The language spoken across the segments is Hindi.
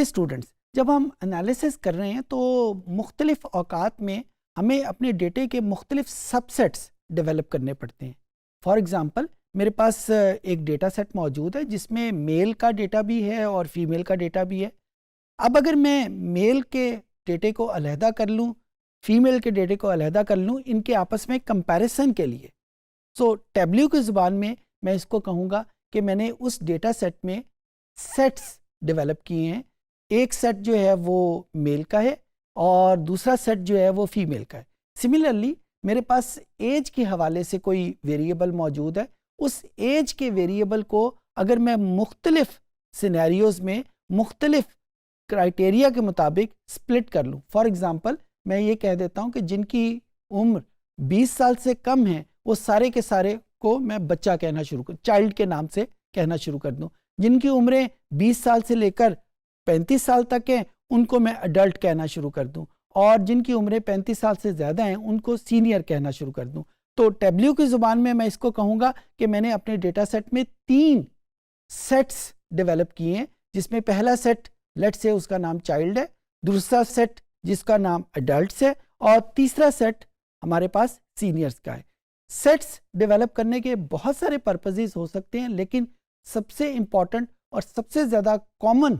स्टूडेंट्स, जब हम एनालिसिस कर रहे हैं तो मुख्तलिफ औकात में हमें अपने डेटे के मुख्तलिफ सबसेट्स डेवलप करने पड़ते हैं। फॉर एग्ज़ाम्पल, मेरे पास एक डेटा सेट मौजूद है जिसमें मेल का डेटा भी है और फीमेल का डेटा भी है। अब अगर मैं मेल के डेटे को अलहदा कर लूँ, फीमेल के डेटे को अलहदा कर लूँ, इनके आपस में कंपैरिजन के लिए, सो टैब्ल्यू की ज़ुबान में मैं इसको कहूँगा कि मैंने उस डेटा सेट में सेट्स डेवलप किए हैं। एक सेट जो है वो मेल का है और दूसरा सेट जो है वो फीमेल का है। सिमिलरली मेरे पास एज के हवाले से कोई वेरिएबल मौजूद है, उस एज के वेरिएबल को अगर मैं मुख्तलिफ सिनेरियोज़ में मुख्तलिफ क्राइटेरिया के मुताबिक स्प्लिट कर लूँ। फॉर एग्ज़ाम्पल, मैं ये कह देता हूँ कि जिनकी उम्र 20 साल से कम है वो सारे के सारे को मैं बच्चा कहना शुरू कर, चाइल्ड के नाम से कहना शुरू कर दूँ। जिनकी उम्रें 20 साल से लेकर 35 साल तक हैं उनको मैं अडल्ट कहना शुरू कर दूं, और जिनकी उम्रें 35 साल से ज़्यादा हैं उनको सीनियर कहना शुरू कर दूं। तो टैब्ल्यू की ज़ुबान में मैं इसको कहूँगा कि मैंने अपने डेटा सेट में 3 सेट्स डेवलप किए हैं, जिसमें पहला सेट लेट से उसका नाम चाइल्ड है, दूसरा सेट जिसका नाम अडल्ट है, और तीसरा सेट हमारे पास सीनियर्स का है। सेट्स डेवलप करने के बहुत सारे पर्पसेस हो सकते हैं, लेकिन सबसे इम्पॉर्टेंट और सबसे ज़्यादा कॉमन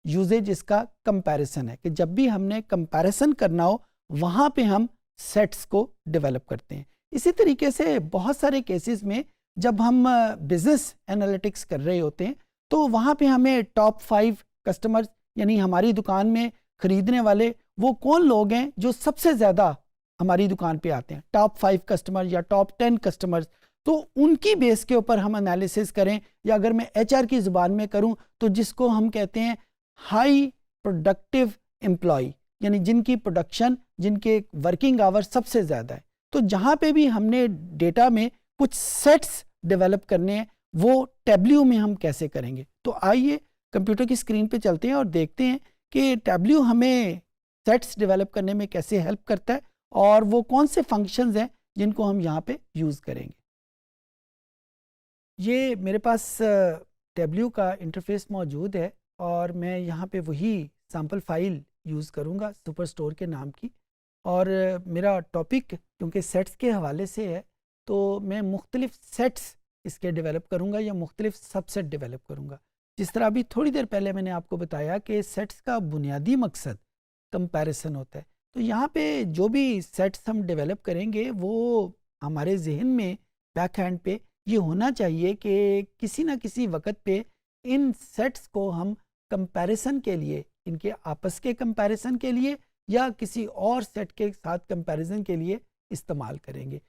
यूजेज इसका कंपैरिजन है कि जब भी हमने कंपैरिजन करना हो वहाँ पे हम सेट्स को डेवलप करते हैं। इसी तरीके से बहुत सारे केसेस में जब हम बिजनेस एनालिटिक्स कर रहे होते हैं तो वहाँ पे हमें टॉप 5 कस्टमर्स, यानी हमारी दुकान में ख़रीदने वाले वो कौन लोग हैं जो सबसे ज़्यादा हमारी दुकान पे आते हैं, टॉप 5 कस्टमर या टॉप 10 कस्टमर्स, तो उनकी बेस के ऊपर हम एनालिसिस करें। या अगर मैं एचआर की ज़ुबान में करूं तो जिसको हम कहते हैं हाई प्रोडक्टिव एम्प्लॉय, यानी जिनकी प्रोडक्शन, जिनके वर्किंग आवर सबसे ज़्यादा है। तो जहाँ पे भी हमने डेटा में कुछ सेट्स डेवलप करने हैं वो टैब्ल्यू में हम कैसे करेंगे। तो आइए कंप्यूटर की स्क्रीन पे चलते हैं और देखते हैं कि टैब्ल्यू हमें सेट्स डेवलप करने में कैसे हेल्प करता है और वो कौन से फंक्शंस हैं जिनको हम यहाँ पे यूज़ करेंगे। ये मेरे पास टैब्ल्यू का इंटरफेस मौजूद है और मैं यहाँ पे वही सैम्पल फाइल यूज़ करूँगा सुपर स्टोर के नाम की, और मेरा टॉपिक क्योंकि सेट्स के हवाले से है तो मैं मुख्तलिफ सेट्स इसके डेवलप करूँगा या मुख्तलिफ सबसेट डेवलप करूँगा। जिस तरह अभी थोड़ी देर पहले मैंने आपको बताया कि सेट्स का बुनियादी मकसद कंपैरिजन होता है, तो यहाँ पे जो भी सेट्स हम डेवलप करेंगे वो हमारे जहन में बैक हैंड पे ये होना चाहिए कि किसी ना किसी वक्त पे इन सेट्स को हम कंपैरिजन के लिए, इनके आपस के कंपैरिजन के लिए या किसी और सेट के साथ कंपैरिजन के लिए इस्तेमाल करेंगे।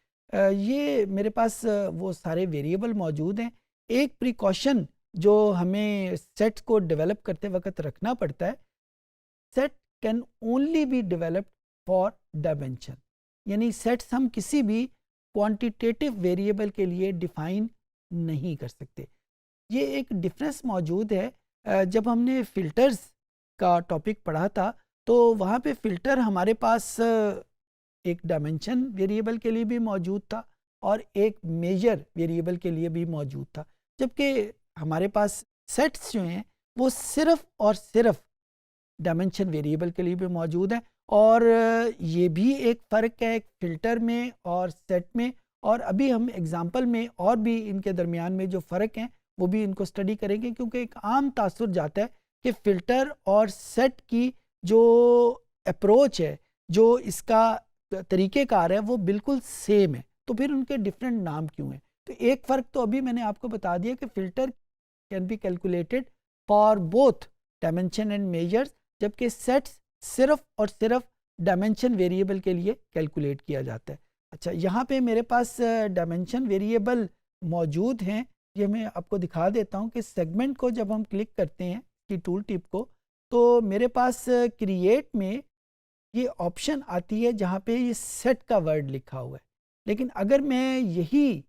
ये मेरे पास वो सारे वेरिएबल मौजूद हैं। एक प्रिकॉशन जो हमें सेट्स को डेवलप करते वक्त रखना पड़ता है, set can only be developed for dimension, यानी सेट्स हम किसी भी क्वांटिटेटिव वेरिएबल के लिए डिफाइन नहीं कर सकते। ये एक डिफरेंस मौजूद है। जब हमने फ़िल्टर्स का टॉपिक पढ़ा था तो वहाँ पे फ़िल्टर हमारे पास एक डायमेंशन वेरिएबल के लिए भी मौजूद था और एक मेजर वेरिएबल के लिए भी मौजूद था, जबकि हमारे पास सेट्स जो हैं वो सिर्फ़ और सिर्फ डायमेंशन वेरिएबल के लिए भी मौजूद है। और ये भी एक फ़र्क है फ़िल्टर में और सेट में, और अभी हम एग्ज़ाम्पल में और भी इनके दरमियान में जो फ़र्क हैं वो भी इनको स्टडी करेंगे, क्योंकि एक आम तासुर जाता है कि फ़िल्टर और सेट की जो अप्रोच है, जो इसका तरीक़ेकार है वो बिल्कुल सेम है, तो फिर उनके डिफरेंट नाम क्यों हैं। तो एक फ़र्क तो अभी मैंने आपको बता दिया कि filter can be calculated for both dimension and measures, जबकि सेट्स सिर्फ और सिर्फ डायमेंशन वेरिएबल के लिए कैलकुलेट किया जाता है। अच्छा, यहाँ पे मेरे पास डायमेंशन वेरिएबल मौजूद हैं, ये मैं आपको दिखा देता हूँ कि सेगमेंट को जब हम क्लिक करते हैं की टूल टिप को, तो मेरे पास क्रिएट में ये ऑप्शन आती है जहाँ पे ये सेट का वर्ड लिखा हुआ है। लेकिन अगर मैं यही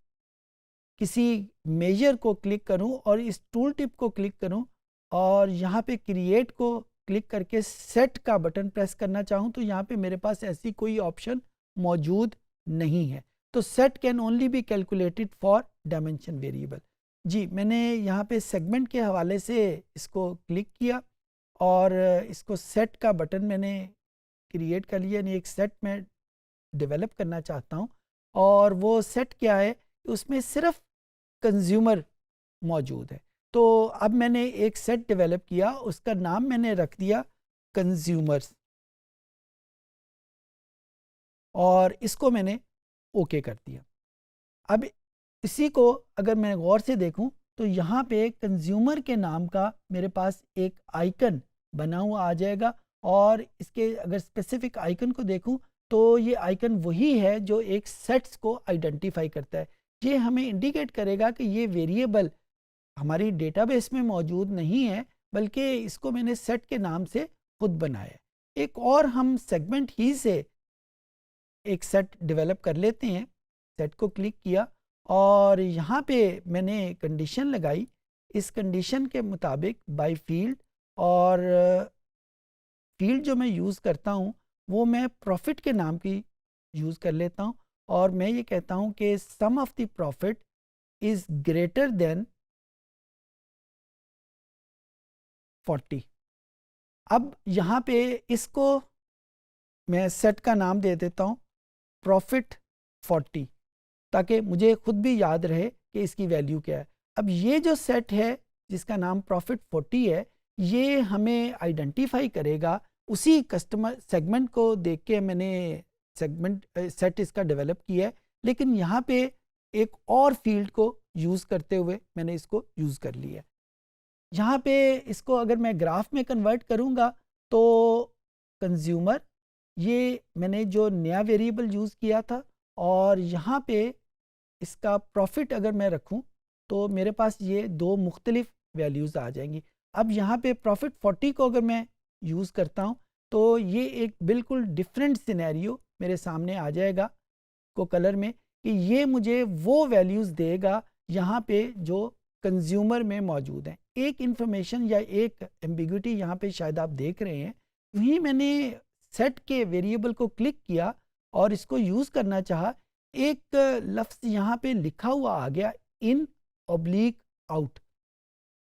किसी मेजर को क्लिक करूं और इस टूल टिप को क्लिक करूं और यहाँ पे क्रिएट को क्लिक करके सेट का बटन प्रेस करना चाहूँ तो यहाँ पे मेरे पास ऐसी कोई ऑप्शन मौजूद नहीं है। तो set can only be calculated for dimension variable. जी, मैंने यहाँ पे सेगमेंट के हवाले से इसको क्लिक किया और इसको सेट का बटन मैंने क्रिएट कर लिया, यानी एक सेट में डेवलप करना चाहता हूँ। और वो सेट क्या है, उसमें सिर्फ कंज्यूमर मौजूद है। तो अब मैंने एक सेट डेवलप किया, उसका नाम मैंने रख दिया कंज्यूमर्स और इसको मैंने ओके कर दिया। अब इसी को अगर मैं गौर से देखूं तो यहाँ पे कंज्यूमर के नाम का मेरे पास एक आइकन बना हुआ आ जाएगा और इसके अगर स्पेसिफिक आइकन को देखूं तो ये आइकन वही है जो एक सेट्स को आइडेंटिफाई करता है। ये हमें इंडिकेट करेगा कि ये वेरिएबल हमारी डेटाबेस में मौजूद नहीं है, बल्कि इसको मैंने सेट के नाम से खुद बनाया। एक और हम सेगमेंट ही से एक सेट डेवलप कर लेते हैं। सेट को क्लिक किया और यहाँ पे मैंने कंडीशन लगाई। इस कंडीशन के मुताबिक बाय फील्ड, और फील्ड जो मैं यूज़ करता हूँ वो मैं प्रॉफिट के नाम की यूज़ कर लेता हूँ और मैं ये कहता हूँ कि sum of the profit is greater than 40। अब यहाँ पे इसको मैं सेट का नाम दे देता हूँ प्रॉफिट 40, ताकि मुझे खुद भी याद रहे कि इसकी वैल्यू क्या है। अब ये जो सेट है जिसका नाम प्रॉफिट 40 है, ये हमें आइडेंटिफाई करेगा उसी कस्टमर सेगमेंट को देख के मैंने सेगमेंट सेट इसका डेवलप किया है, लेकिन यहाँ पे एक और फील्ड को यूज़ करते हुए मैंने इसको यूज़ कर लिया। यहाँ पे इसको अगर मैं ग्राफ में कन्वर्ट करूँगा तो कंज्यूमर, ये मैंने जो नया वेरिएबल यूज़ किया था, और यहाँ पे इसका प्रॉफिट अगर मैं रखूँ तो मेरे पास ये दो मुख्तलिफ वैल्यूज़ आ जाएंगी। अब यहाँ पे प्रॉफिट 40 को अगर मैं यूज़ करता हूँ तो ये एक बिल्कुल डिफरेंट सिनेरियो मेरे सामने आ जाएगा को कलर में, कि ये मुझे वो वैल्यूज़ देगा यहाँ पे जो कंज्यूमर में मौजूद हैं। एक इंफॉर्मेशन या एक एम्बिग्विटी यहाँ पे शायद आप देख रहे हैं। वहीं मैंने सेट के वेरिएबल को क्लिक किया और इसको यूज़ करना चाहा, एक लफ्ज़ यहाँ पे लिखा हुआ आ गया इन ऑब्लिक आउट।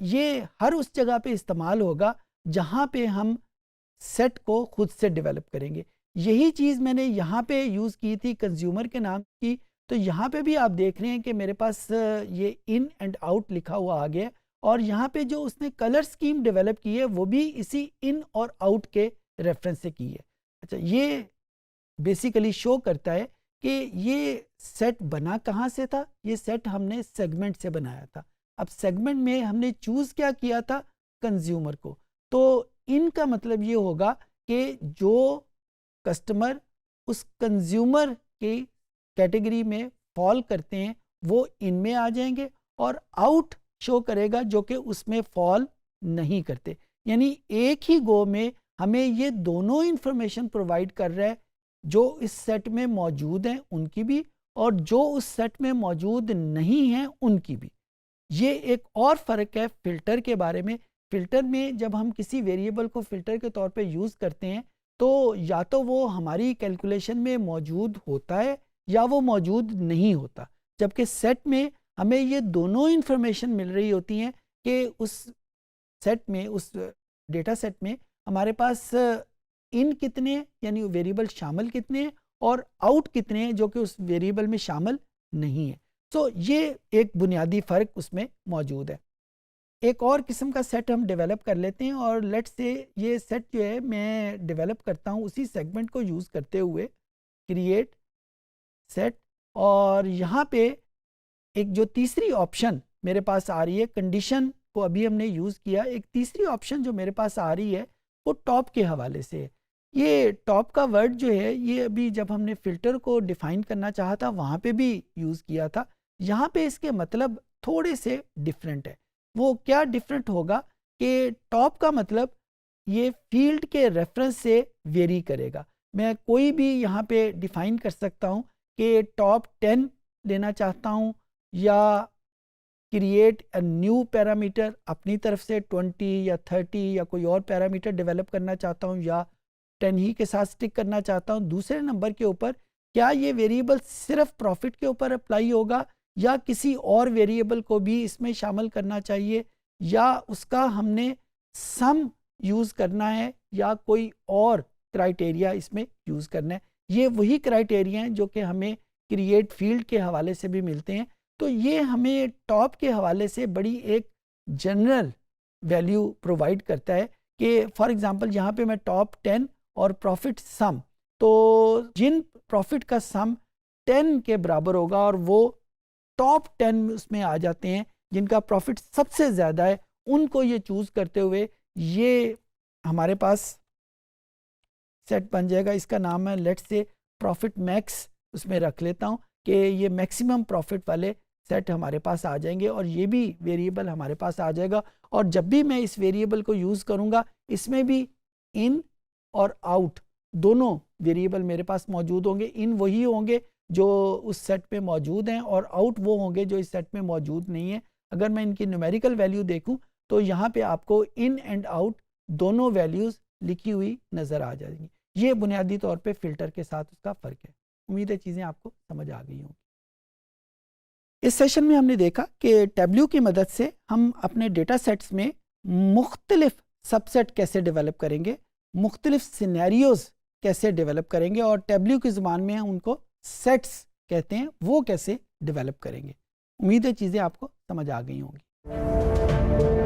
ये हर उस जगह पे इस्तेमाल होगा जहाँ पे हम सेट को खुद से डेवलप करेंगे। यही चीज़ मैंने यहाँ पे यूज़ की थी कंज्यूमर के नाम की। तो यहाँ पे भी आप देख रहे हैं कि मेरे पास ये इन एंड आउट लिखा हुआ आ गया, और यहाँ पे जो उसने कलर स्कीम डेवलप की है वो भी इसी इन और आउट के रेफरेंस से की है। अच्छा, ये बेसिकली शो करता है कि ये सेट बना कहाँ से था। ये सेट हमने सेगमेंट से बनाया था। अब सेगमेंट में हमने चूज़ क्या किया था, कंज्यूमर को। तो इनका मतलब ये होगा कि जो कस्टमर उस कंज्यूमर की कैटेगरी में फॉल करते हैं वो इनमें आ जाएंगे, और आउट शो करेगा जो कि उसमें फॉल नहीं करते। यानी एक ही गो में हमें ये दोनों इंफॉर्मेशन प्रोवाइड कर रहा है, जो इस सेट में मौजूद हैं उनकी भी और जो उस सेट में मौजूद नहीं हैं उनकी भी। ये एक और फ़र्क है फ़िल्टर के बारे में। फ़िल्टर में जब हम किसी वेरिएबल को फ़िल्टर के तौर पे यूज़ करते हैं तो या तो वो हमारी कैलकुलेशन में मौजूद होता है या वो मौजूद नहीं होता, जबकि सेट में हमें ये दोनों इंफॉर्मेशन मिल रही होती हैं कि उस सेट में, उस डेटा सेट में हमारे पास इन कितने यानी वेरिएबल शामिल कितने हैं और आउट कितने हैं जो कि उस वेरिएबल में शामिल नहीं है। तो ये एक बुनियादी फ़र्क उसमें मौजूद है। एक और किस्म का सेट हम डेवलप कर लेते हैं, और लेट से ये सेट जो है मैं डेवलप करता हूँ उसी सेगमेंट को यूज़ करते हुए, क्रिएट सेट, और यहाँ पे एक जो तीसरी ऑप्शन मेरे पास आ रही है, कंडीशन को अभी हमने यूज़ किया, एक तीसरी ऑप्शन जो मेरे पास आ रही है वो टॉप के हवाले से है। ये टॉप का वर्ड जो है ये अभी जब हमने फ़िल्टर को डिफ़ाइन करना चाहा था वहाँ पे भी यूज़ किया था। यहाँ पे इसके मतलब थोड़े से डिफरेंट है। वो क्या डिफरेंट होगा कि टॉप का मतलब ये फील्ड के रेफरेंस से वेरी करेगा। मैं कोई भी यहाँ पे डिफ़ाइन कर सकता हूँ कि टॉप 10 लेना चाहता हूँ या क्रिएट अ न्यू पैरामीटर, अपनी तरफ से 20 या 30 या कोई और पैरामीटर डेवलप करना चाहता हूँ या 10 ही के साथ स्टिक करना चाहता हूँ। दूसरे नंबर के ऊपर क्या ये वेरिएबल सिर्फ प्रॉफिट के ऊपर अप्लाई होगा या किसी और वेरिएबल को भी इसमें शामिल करना चाहिए, या उसका हमने सम यूज़ करना है या कोई और क्राइटेरिया इसमें यूज़ करना है। ये वही क्राइटेरिया हैं जो कि हमें क्रिएट फील्ड के हवाले से भी मिलते हैं। तो ये हमें टॉप के हवाले से बड़ी एक जनरल वैल्यू प्रोवाइड करता है कि फॉर एग्जांपल यहाँ पे मैं टॉप 10 और प्रॉफिट सम, तो जिन प्रॉफिट का सम 10 के बराबर होगा और वो टॉप 10 उसमें आ जाते हैं जिनका प्रॉफिट सबसे ज़्यादा है, उनको ये चूज़ करते हुए ये हमारे पास सेट बन जाएगा। इसका नाम है लेट्स से प्रॉफिट मैक्स, उसमें रख लेता हूँ कि ये मैक्सिमम प्रॉफिट वाले सेट हमारे पास आ जाएंगे और ये भी वेरिएबल हमारे पास आ जाएगा। और जब भी मैं इस वेरिएबल को यूज़ करूँगा इसमें भी इन और आउट दोनों वेरिएबल मेरे पास मौजूद होंगे। इन वही होंगे जो उस सेट में मौजूद हैं और आउट वो होंगे जो इस सेट में मौजूद नहीं है। अगर मैं इनकी न्यूमेरिकल वैल्यू देखूं तो यहाँ पे आपको इन एंड आउट दोनों वैल्यूज़ लिखी हुई नज़र आ जाएंगी। ये बुनियादी तौर पे फ़िल्टर के साथ उसका फ़र्क है। उम्मीद है चीज़ें आपको समझ आ गई होंगी। इस सेशन में हमने देखा कि टैब्ल्यू की मदद से हम अपने डेटा सेट्स में मुख्तलिफ सबसेट कैसे डेवलप करेंगे, मुख्तलिफ सिनेरियोज़ कैसे डेवलप करेंगे और टैब्ल्यू की ज़ुबान में उनको सेट्स कहते हैं, वो कैसे डेवलप करेंगे। उम्मीद है चीज़ें आपको समझ आ गई होंगी।